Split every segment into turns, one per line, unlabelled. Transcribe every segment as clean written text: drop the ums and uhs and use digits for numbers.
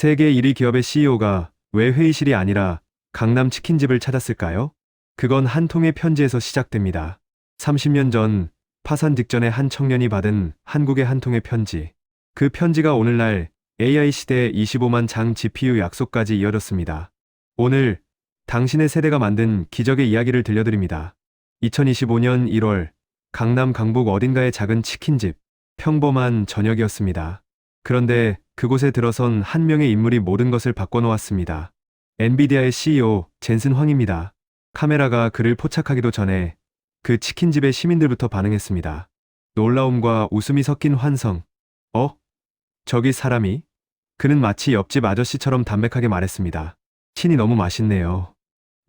세계 1위 기업의 CEO가 왜 회의실이 아니라 강남 치킨집을 찾았을까요? 그건 한 통의 편지에서 시작됩니다. 30년 전 파산 직전에 한 청년이 받은 한국의 한 통의 편지. 그 편지가 오늘날 AI 시대의 25만 장 GPU 약속까지 이어졌습니다. 오늘 당신의 세대가 만든 기적의 이야기를 들려드립니다. 2025년 1월 강남 강북 어딘가의 작은 치킨집. 평범한 저녁이었습니다. 그런데 그곳에 들어선 한 명의 인물이 모든 것을 바꿔놓았습니다. 엔비디아의 CEO 젠슨 황입니다. 카메라가 그를 포착하기도 전에 그 치킨집의 시민들부터 반응했습니다. 놀라움과 웃음이 섞인 환성. 저기 사람이? 그는 마치 옆집 아저씨처럼 담백하게 말했습니다. 신이 너무 맛있네요.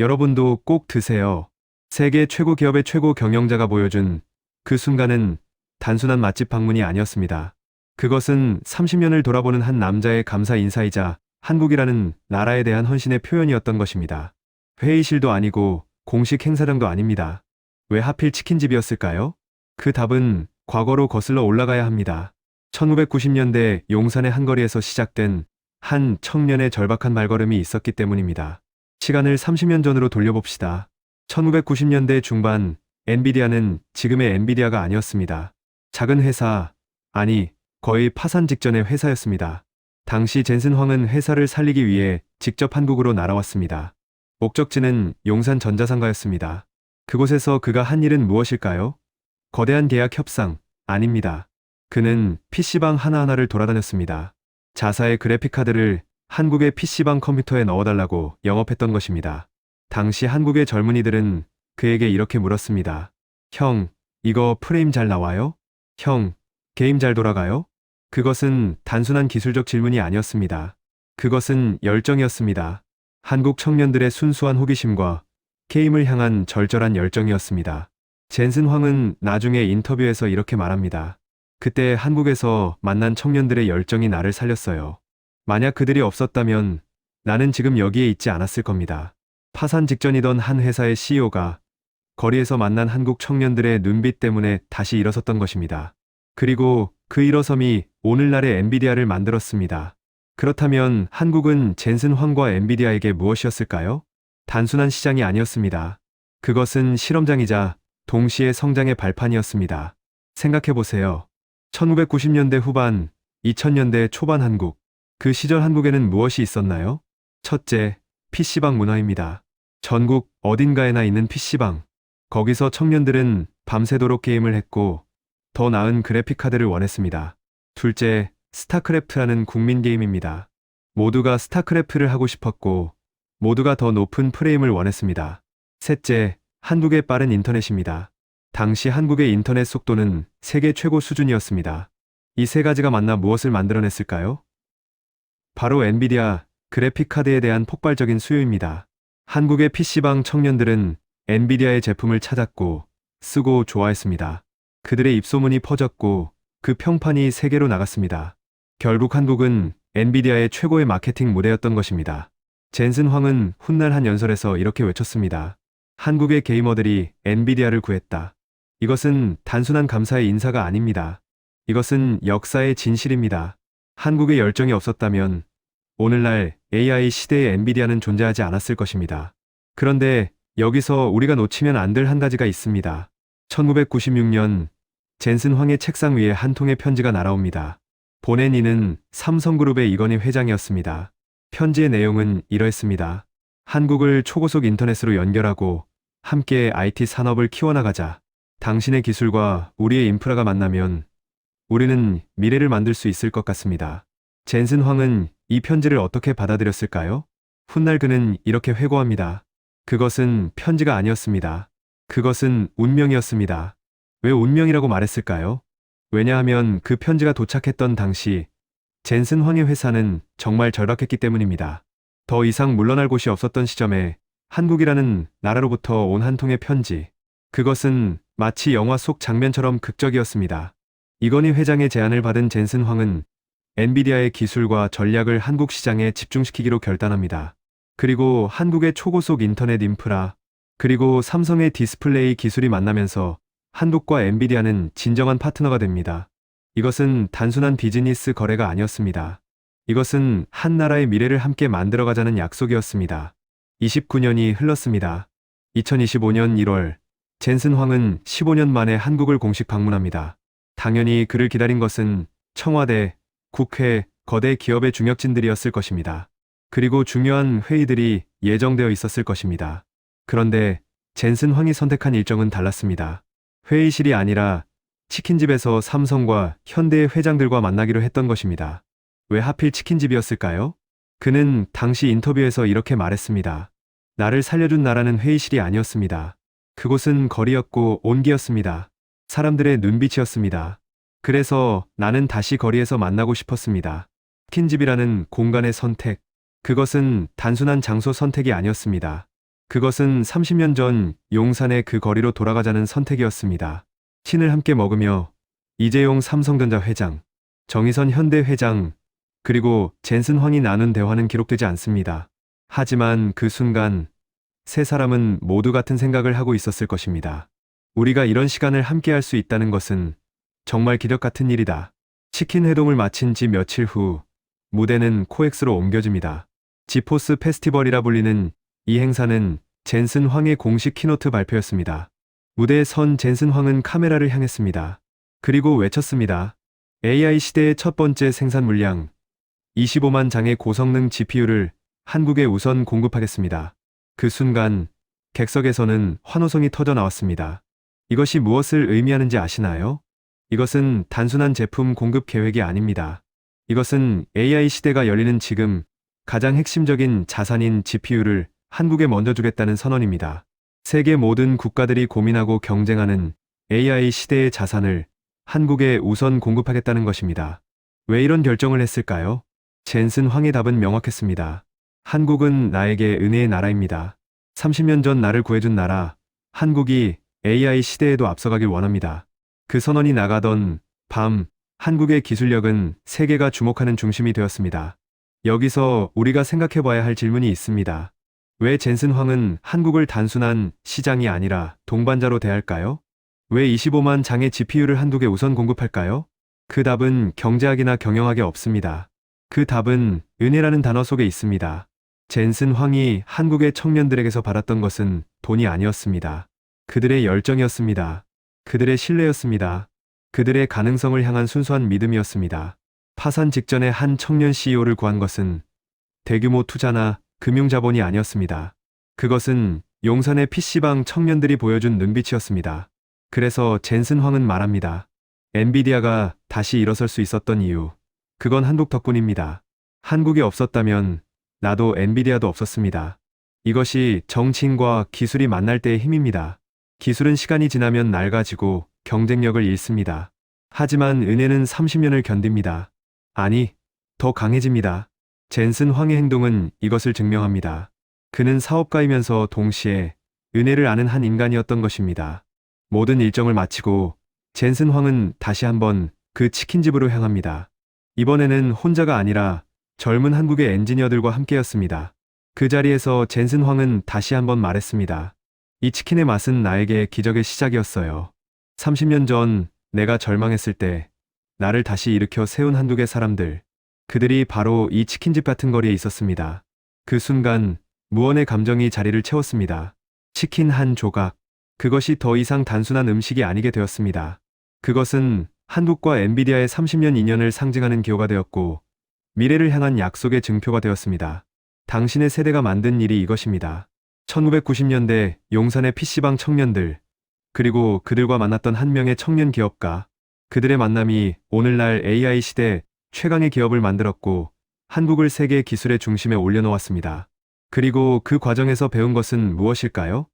여러분도 꼭 드세요. 세계 최고 기업의 최고 경영자가 보여준 그 순간은 단순한 맛집 방문이 아니었습니다. 그것은 30년을 돌아보는 한 남자의 감사 인사이자 한국이라는 나라에 대한 헌신의 표현이었던 것입니다. 회의실도 아니고 공식 행사장도 아닙니다. 왜 하필 치킨집이었을까요? 그 답은 과거로 거슬러 올라가야 합니다. 1990년대 용산의 한 거리에서 시작된 한 청년의 절박한 발걸음이 있었기 때문입니다. 시간을 30년 전으로 돌려봅시다. 1990년대 중반 엔비디아는 지금의 엔비디아가 아니었습니다. 작은 회사, 아니 거의 파산 직전의 회사였습니다. 당시 젠슨 황은 회사를 살리기 위해 직접 한국으로 날아왔습니다. 목적지는 용산 전자상가였습니다. 그곳에서 그가 한 일은 무엇일까요? 거대한 계약 협상, 아닙니다. 그는 PC방 하나하나를 돌아다녔습니다. 자사의 그래픽카드를 한국의 PC방 컴퓨터에 넣어달라고 영업했던 것입니다. 당시 한국의 젊은이들은 그에게 이렇게 물었습니다. 형, 이거 프레임 잘 나와요? 형, 게임 잘 돌아가요? 그것은 단순한 기술적 질문이 아니었습니다. 그것은 열정이었습니다. 한국 청년들의 순수한 호기심과 게임을 향한 절절한 열정이었습니다. 젠슨 황은 나중에 인터뷰에서 이렇게 말합니다. 그때 한국에서 만난 청년들의 열정이 나를 살렸어요. 만약 그들이 없었다면 나는 지금 여기에 있지 않았을 겁니다. 파산 직전이던 한 회사의 CEO가 거리에서 만난 한국 청년들의 눈빛 때문에 다시 일어섰던 것입니다. 그리고 그 일어섬이 오늘날의 엔비디아를 만들었습니다. 그렇다면 한국은 젠슨 황과 엔비디아에게 무엇이었을까요? 단순한 시장이 아니었습니다. 그것은 실험장이자 동시에 성장의 발판이었습니다. 생각해보세요. 1990년대 후반, 2000년대 초반 한국. 그 시절 한국에는 무엇이 있었나요? 첫째, PC방 문화입니다. 전국 어딘가에나 있는 PC방. 거기서 청년들은 밤새도록 게임을 했고 더 나은 그래픽카드를 원했습니다. 둘째, 스타크래프트라는 국민 게임입니다. 모두가 스타크래프트를 하고 싶었고 모두가 더 높은 프레임을 원했습니다. 셋째, 한국의 빠른 인터넷입니다. 당시 한국의 인터넷 속도는 세계 최고 수준이었습니다. 이 세 가지가 만나 무엇을 만들어냈을까요? 바로 엔비디아 그래픽카드에 대한 폭발적인 수요입니다. 한국의 PC방 청년들은 엔비디아의 제품을 찾았고 쓰고 좋아했습니다. 그들의 입소문이 퍼졌고 그 평판이 세계로 나갔습니다. 결국 한국은 엔비디아의 최고의 마케팅 무대였던 것입니다. 젠슨 황은 훗날 한 연설에서 이렇게 외쳤습니다. 한국의 게이머들이 엔비디아를 구했다. 이것은 단순한 감사의 인사가 아닙니다. 이것은 역사의 진실입니다. 한국의 열정이 없었다면 오늘날 AI 시대의 엔비디아는 존재하지 않았을 것입니다. 그런데 여기서 우리가 놓치면 안 될 한 가지가 있습니다. 1996년 젠슨 황의 책상 위에 한 통의 편지가 날아옵니다. 보낸 이는 삼성그룹의 이건희 회장이었습니다. 편지의 내용은 이러했습니다. 한국을 초고속 인터넷으로 연결하고 함께 IT 산업을 키워나가자. 당신의 기술과 우리의 인프라가 만나면 우리는 미래를 만들 수 있을 것 같습니다. 젠슨 황은 이 편지를 어떻게 받아들였을까요? 훗날 그는 이렇게 회고합니다. 그것은 편지가 아니었습니다. 그것은 운명이었습니다. 왜 운명이라고 말했을까요? 왜냐하면 그 편지가 도착했던 당시 젠슨 황의 회사는 정말 절박했기 때문입니다. 더 이상 물러날 곳이 없었던 시점에 한국이라는 나라로부터 온 한 통의 편지. 그것은 마치 영화 속 장면처럼 극적이었습니다. 이건희 회장의 제안을 받은 젠슨 황은 엔비디아의 기술과 전략을 한국 시장에 집중시키기로 결단합니다. 그리고 한국의 초고속 인터넷 인프라, 그리고 삼성의 디스플레이 기술이 만나면서 한국과 엔비디아는 진정한 파트너가 됩니다. 이것은 단순한 비즈니스 거래가 아니었습니다. 이것은 한 나라의 미래를 함께 만들어가자는 약속이었습니다. 29년이 흘렀습니다. 2025년 1월, 젠슨 황은 15년 만에 한국을 공식 방문합니다. 당연히 그를 기다린 것은 청와대, 국회, 거대 기업의 중역진들이었을 것입니다. 그리고 중요한 회의들이 예정되어 있었을 것입니다. 그런데 젠슨 황이 선택한 일정은 달랐습니다. 회의실이 아니라 치킨집에서 삼성과 현대의 회장들과 만나기로 했던 것입니다. 왜 하필 치킨집이었을까요? 그는 당시 인터뷰에서 이렇게 말했습니다. 나를 살려준 나라는 회의실이 아니었습니다. 그곳은 거리였고 온기였습니다. 사람들의 눈빛이었습니다. 그래서 나는 다시 거리에서 만나고 싶었습니다. 치킨집이라는 공간의 선택. 그것은 단순한 장소 선택이 아니었습니다. 그것은 30년 전 용산의 그 거리로 돌아가자는 선택이었습니다. 친을 함께 먹으며 이재용 삼성전자 회장, 정의선 현대 회장, 그리고 젠슨 황이 나눈 대화는 기록되지 않습니다. 하지만 그 순간 세 사람은 모두 같은 생각을 하고 있었을 것입니다. 우리가 이런 시간을 함께 할 수 있다는 것은 정말 기적 같은 일이다. 치킨 회동을 마친 지 며칠 후 무대는 코엑스로 옮겨집니다. 지포스 페스티벌이라 불리는 이 행사는 젠슨 황의 공식 키노트 발표였습니다. 무대에 선 젠슨 황은 카메라를 향했습니다. 그리고 외쳤습니다. AI 시대의 첫 번째 생산 물량 25만 장의 고성능 GPU를 한국에 우선 공급하겠습니다. 그 순간 객석에서는 환호성이 터져 나왔습니다. 이것이 무엇을 의미하는지 아시나요? 이것은 단순한 제품 공급 계획이 아닙니다. 이것은 AI 시대가 열리는 지금 가장 핵심적인 자산인 GPU를 한국에 먼저 주겠다는 선언입니다. 세계 모든 국가들이 고민하고 경쟁하는 AI 시대의 자산을 한국에 우선 공급하겠다는 것입니다. 왜 이런 결정을 했을까요? 젠슨 황의 답은 명확했습니다. 한국은 나에게 은혜의 나라입니다. 30년 전 나를 구해준 나라, 한국이 AI 시대에도 앞서가길 원합니다. 그 선언이 나가던 밤, 한국의 기술력은 세계가 주목하는 중심이 되었습니다. 여기서 우리가 생각해봐야 할 질문이 있습니다. 왜 젠슨 황은 한국을 단순한 시장이 아니라 동반자로 대할까요? 왜 25만 장의 GPU를 한국에 우선 공급할까요? 그 답은 경제학이나 경영학에 없습니다. 그 답은 은혜라는 단어 속에 있습니다. 젠슨 황이 한국의 청년들에게서 받았던 것은 돈이 아니었습니다. 그들의 열정이었습니다. 그들의 신뢰였습니다. 그들의 가능성을 향한 순수한 믿음이었습니다. 파산 직전에 한 청년 CEO를 구한 것은 대규모 투자나 금융자본이 아니었습니다. 그것은 용산의 PC방 청년들이 보여준 눈빛이었습니다. 그래서 젠슨 황은 말합니다. 엔비디아가 다시 일어설 수 있었던 이유. 그건 한국 덕분입니다. 한국이 없었다면 나도 엔비디아도 없었습니다. 이것이 정치인과 기술이 만날 때의 힘입니다. 기술은 시간이 지나면 낡아지고 경쟁력을 잃습니다. 하지만 은혜는 30년을 견딥니다. 아니, 더 강해집니다. 젠슨 황의 행동은 이것을 증명합니다. 그는 사업가이면서 동시에 은혜를 아는 한 인간이었던 것입니다. 모든 일정을 마치고 젠슨 황은 다시 한번 그 치킨집으로 향합니다. 이번에는 혼자가 아니라 젊은 한국의 엔지니어들과 함께였습니다. 그 자리에서 젠슨 황은 다시 한번 말했습니다. 이 치킨의 맛은 나에게 기적의 시작이었어요. 30년 전 내가 절망했을 때 나를 다시 일으켜 세운 한국의 사람들. 그들이 바로 이 치킨집 같은 거리에 있었습니다. 그 순간 무언의 감정이 자리를 채웠습니다. 치킨 한 조각. 그것이 더 이상 단순한 음식이 아니게 되었습니다. 그것은 한국과 엔비디아의 30년 인연을 상징하는 기호가 되었고 미래를 향한 약속의 증표가 되었습니다. 당신의 세대가 만든 일이 이것입니다. 1990년대 용산의 PC방 청년들, 그리고 그들과 만났던 한 명의 청년 기업가, 그들의 만남이 오늘날 AI 시대 최강의 기업을 만들었고 한국을 세계 기술의 중심에 올려놓았습니다. 그리고 그 과정에서 배운 것은 무엇일까요?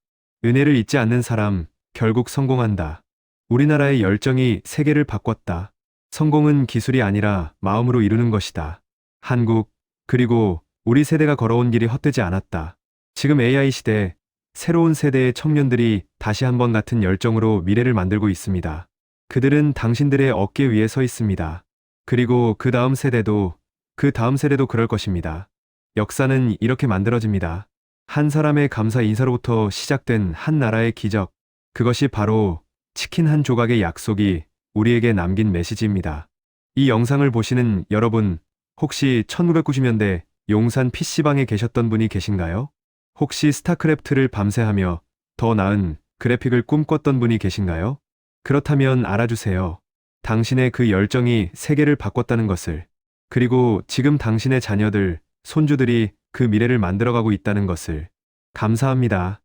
은혜를 잊지 않는 사람, 결국 성공한다. 우리나라의 열정이 세계를 바꿨다. 성공은 기술이 아니라 마음으로 이루는 것이다. 한국, 그리고 우리 세대가 걸어온 길이 헛되지 않았다. 지금 AI 시대, 새로운 세대의 청년들이 다시 한번 같은 열정으로 미래를 만들고 있습니다. 그들은 당신들의 어깨 위에 서 있습니다. 그리고 그 다음 세대도, 그 다음 세대도 그럴 것입니다. 역사는 이렇게 만들어집니다. 한 사람의 감사 인사로부터 시작된 한 나라의 기적. 그것이 바로 치킨 한 조각의 약속이 우리에게 남긴 메시지입니다. 이 영상을 보시는 여러분, 혹시 1990년대 용산 PC방에 계셨던 분이 계신가요? 혹시 스타크래프트를 밤새 하며 더 나은 그래픽을 꿈꿨던 분이 계신가요? 그렇다면 알아주세요. 당신의 그 열정이 세계를 바꿨다는 것을, 그리고 지금 당신의 자녀들, 손주들이 그 미래를 만들어가고 있다는 것을. 감사합니다.